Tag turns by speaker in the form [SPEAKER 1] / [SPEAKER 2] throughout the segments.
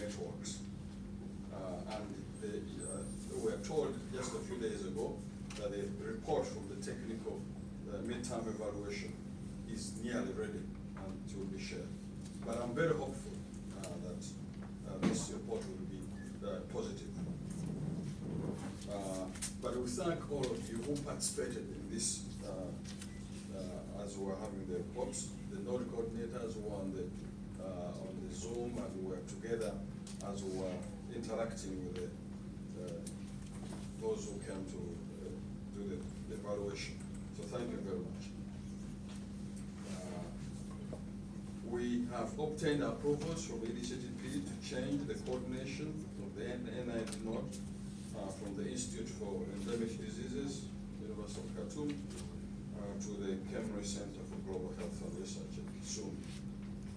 [SPEAKER 1] networks. And we were told just a few days ago that the report from the technical midterm evaluation is nearly ready and it will be shared. But I'm very hopeful that this report will be positive. But we thank all of you who participated in this as we were having the reports, the node coordinators who were on the Zoom, and we were together as we were interacting with those who came to do the evaluation. So thank you very much. We have obtained approvals from EACCR to change the coordination of the NID node from the Institute for Endemic Diseases, University of Khartoum, to the Kemri Center for Global Health and Research at Kisumu.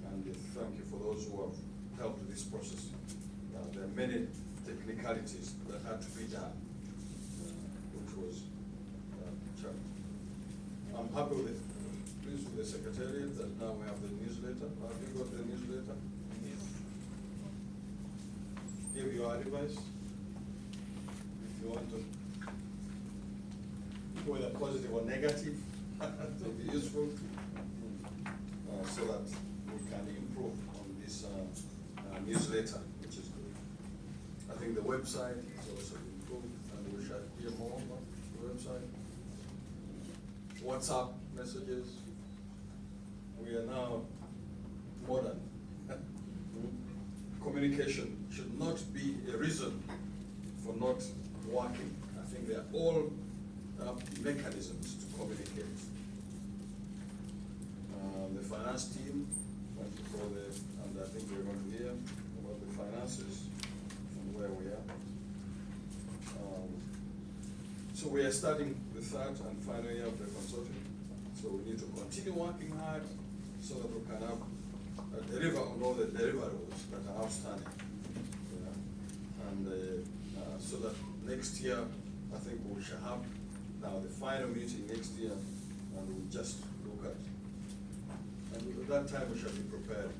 [SPEAKER 1] And thank you for those who have helped this process. There are many technicalities that had to be done, which was challenging. I'm happy with it. Please with the Secretariat that now we have the newsletter. Have you got the newsletter? Yes. Give your advice if you want to, whether positive or negative, to be useful, so that we can improve on this newsletter, which is good. I think the website is also improved, and we shall hear more about the website. WhatsApp messages. We are now modern. Communication should not be a reason for not working. I think they are all mechanisms to communicate. The finance team, thank you for and I think we're going to hear about the finances from where we are. So we are starting the third and final year of the consortium. So we need to continue working hard so that we can have deliver on all the deliverables that are outstanding. And so that next year, I think we shall have now the final meeting next year, and we'll just look at. And at that time, we shall be prepared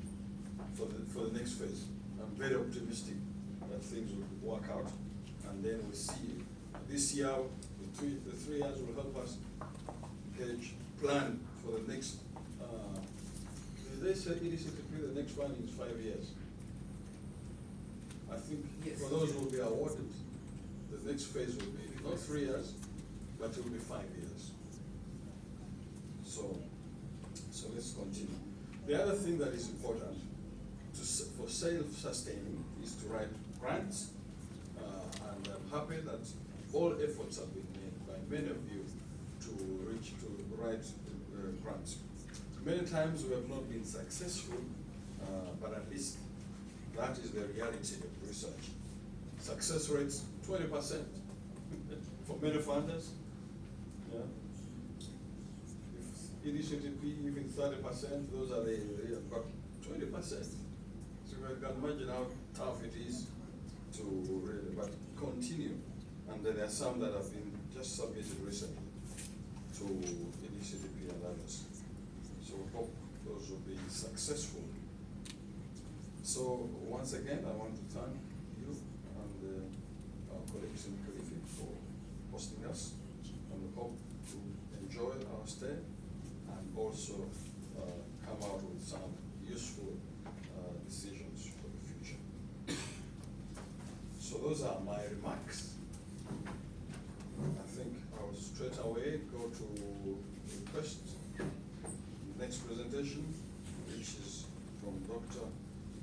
[SPEAKER 1] for the next phase. I'm very optimistic that things will work out, and then we'll see. This year, the 3 years will help us plan for the next. They say EACCR, the next one is 5 years. I think yes. For those who will be awarded, the next phase will be not 3 years, but it will be 5 years. So let's continue. The other thing that is important for self-sustaining is to write grants, and I'm happy that all efforts have been made by many of you to write grants. Many times we have not been successful, but at least that is the reality of research. Success rates 20% for many funders. Yeah. If EACCR even 30%, those are the but 20%. So you can imagine how tough it is to really, but continue. And then there are some that have been just submitted recently to EACCR and others. So we hope those will be successful. So once again, I want to thank you and our colleagues in Kilifi for hosting us, and we hope to enjoy our stay and also come out with some useful decisions for the future. So those are my remarks. I think I'll straight away go to request next presentation, which is from Dr.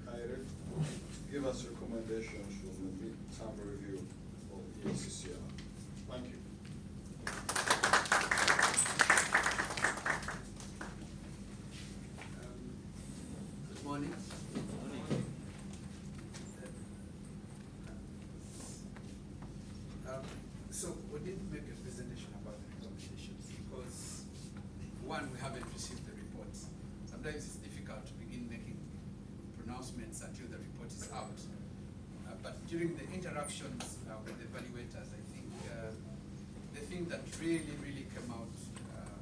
[SPEAKER 1] Kaire, to give us recommendations from the midterm review of EACCR. Thank you.
[SPEAKER 2] Good morning. So we didn't make a presentation about the recommendations because, one, we haven't received the reports. Sometimes it's difficult to begin making pronouncements until the report is out. But during the interactions with the evaluators, I think the thing that really came out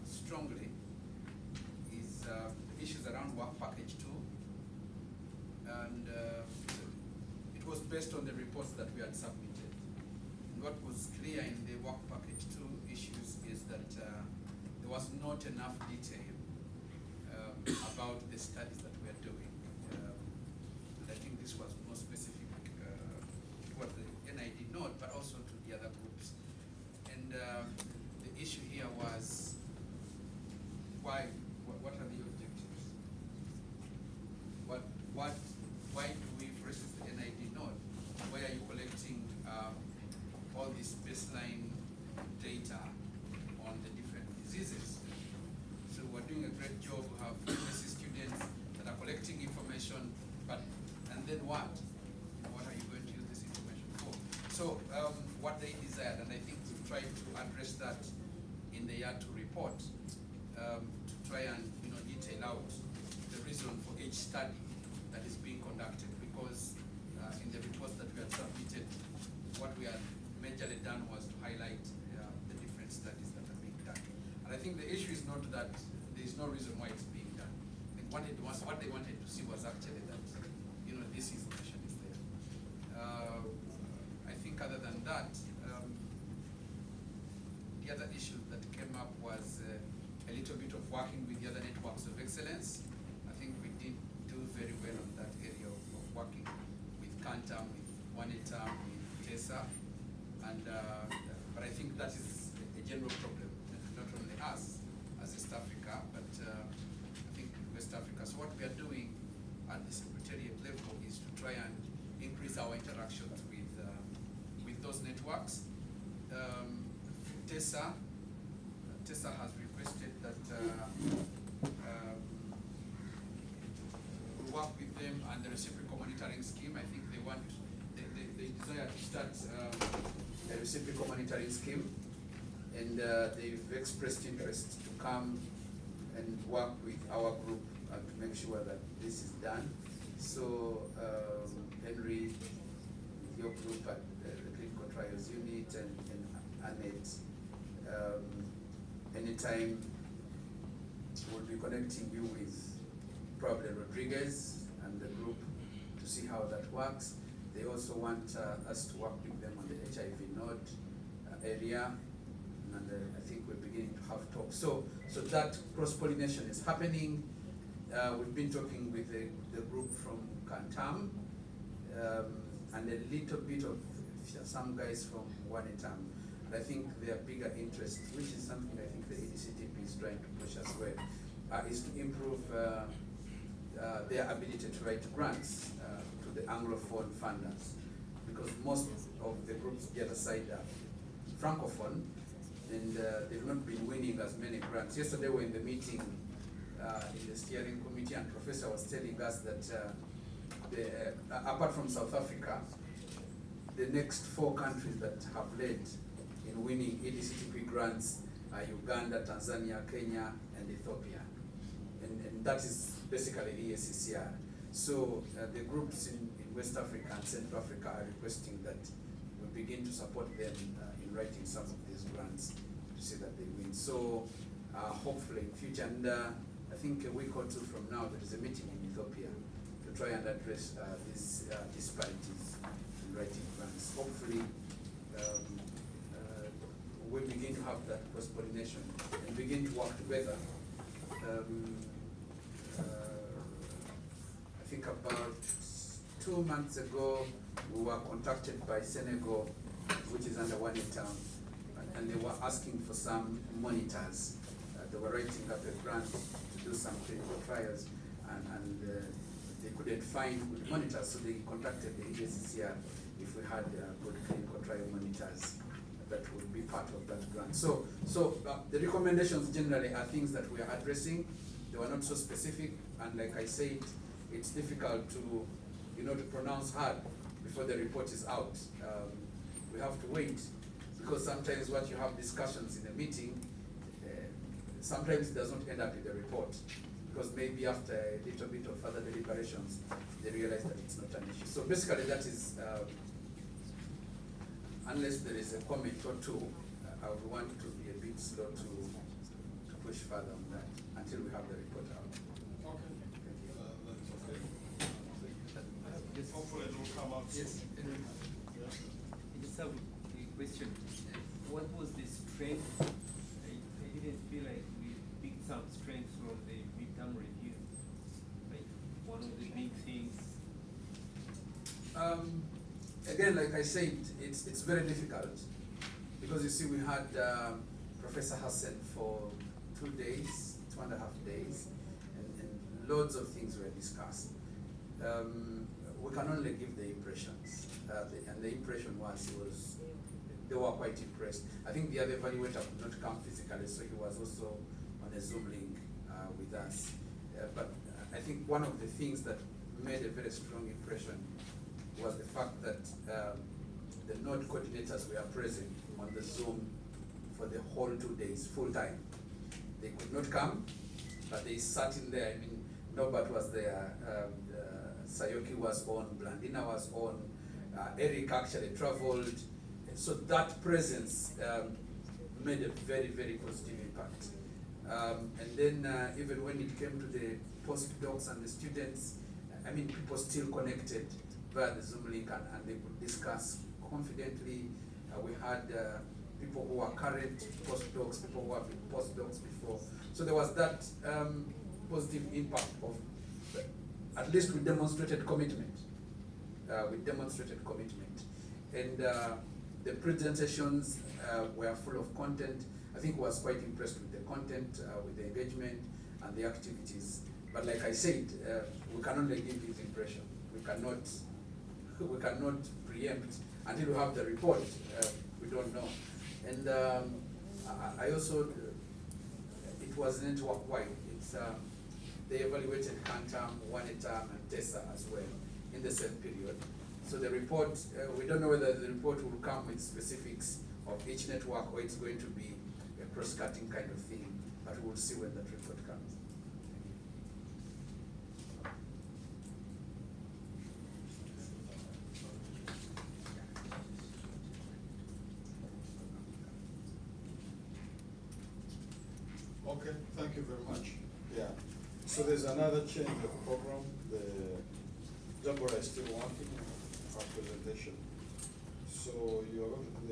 [SPEAKER 2] strongly is the issues around work package 2 and based on the reports that we had submitted. And what was clear in the work package 2 issues is that there was not enough detail about the studies that we are doing. And I think this was more specific to what the NID note, but also to the other groups. And the issue here was why, what are the objectives? Why do we, for instance, the NID note, why are you collecting all this baseline data on the different diseases? So we're doing a great job. We have university students that are collecting information, and then what? What are you going to use this information for? So what they desired, and I think we've tried to address that in the year 2 report, to try and detail out the reason for each study that is being conducted, because in the reports that we had submitted, what we had majorly done was to highlight the different studies that are being done. And I think the issue is not that there is no reason why it's being done. What they wanted to see was actually that this information is there. I think other than that, the other issue that came up was a little bit of working with the other networks of excellence. I think we did do very well on that area of working with Cantam, with Wanetam, with TESA, and but I think that is a general problem, not only us as East Africa, but I think West Africa. So what we are doing at the secretariat level is to try and increase our interactions with those networks. TESA has requested that we work with them on the reciprocal monitoring scheme. I think they desire to start a reciprocal monitoring scheme, and they've expressed interest to come and work with our group to make sure that this is done. So Henry, your group at the Clinical Trials Unit, and Annette, anytime we'll be connecting you with probably Rodriguez and the group to see how that works. They also want us to work with them on the HIV node area, and I think we're beginning to have talks. So that cross-pollination is happening. We've been talking with the group from Cantam, and a little bit of some guys from Wanetam. And I think their bigger interest, which is something I think the EDCTP is trying to push as well, is to improve their ability to write grants to the Anglophone funders, because most of the groups the other side are Francophone, and they've not been winning as many grants. Yesterday we were in the meeting in the steering committee, and Professor was telling us that apart from South Africa, the next 4 countries that have led in winning EDCTP grants are Uganda, Tanzania, Kenya, and Ethiopia. And that is basically EACCR. So the groups in West Africa and Central Africa are requesting that we begin to support them in writing some of these grants to see that they win. So hopefully in future, and I think a week or 2 from now, there is a meeting in Ethiopia to try and address these disparities in writing grants. Hopefully we'll begin to have that cross-pollination and begin to work together. I think about 2 months ago, we were contacted by Senegal, which is under Wanetam, and they were asking for some monitors. They were writing up a grant to do some clinical trials, and they couldn't find good monitors, so they contacted the EACCR if we had good clinical trial monitors that would be part of that grant. So the recommendations generally are things that we are addressing. They were not so specific, and like I said, it's difficult to pronounce hard before the report is out. We have to wait, because sometimes what you have discussions in a meeting, sometimes it does not end up in the report, because maybe after a little bit of further deliberations, they realize that it's not an issue. So basically that is, unless there is a comment or 2, I would want to be a bit slow to push further on that until we have the report out.
[SPEAKER 1] Okay. That's okay. Hopefully it will come out soon.
[SPEAKER 2] Yes, it will happen.
[SPEAKER 1] Yeah.
[SPEAKER 3] I just have a question. What was the strength? I didn't feel like we picked some strength from the midterm review. Like one of the big things.
[SPEAKER 2] Again, like I said, it's very difficult because you see we had Professor Hassan for 2 days, 2.5 days, and loads of things were discussed. We can only give the impressions, and the impression was they were quite impressed. I think the other evaluator could not come physically, so he was also on a Zoom link with us. But I think one of the things that made a very strong impression was the fact that the node coordinators were present on the Zoom for the whole 2 days, full time. They could not come, but they sat in there. I mean, Norbert was there, Sayoki was on, Blandina was on, Eric actually traveled. And so that presence made a very, very positive impact. And then even when it came to the postdocs and the students, I mean, people still connected via the Zoom link and they could discuss confidently. We had people who are current postdocs, people who have been postdocs before. So there was that positive impact of, at least we demonstrated commitment. And the presentations were full of content. I think I was quite impressed with the content, with the engagement and the activities. But like I said, we can only give this impression. We cannot preempt until we have the report. We don't know. And I also, it was network-wide. It's they evaluated Kantam, Wanetam, and TESA as well in the same period. So the report, we don't know whether the report will come with specifics of each network or it's going to be a cross-cutting kind of thing, but we'll see when that report comes.
[SPEAKER 1] Okay, thank you very much. Yeah. So there's another change of program. The Jambora is still working our presentation. So you are going to do the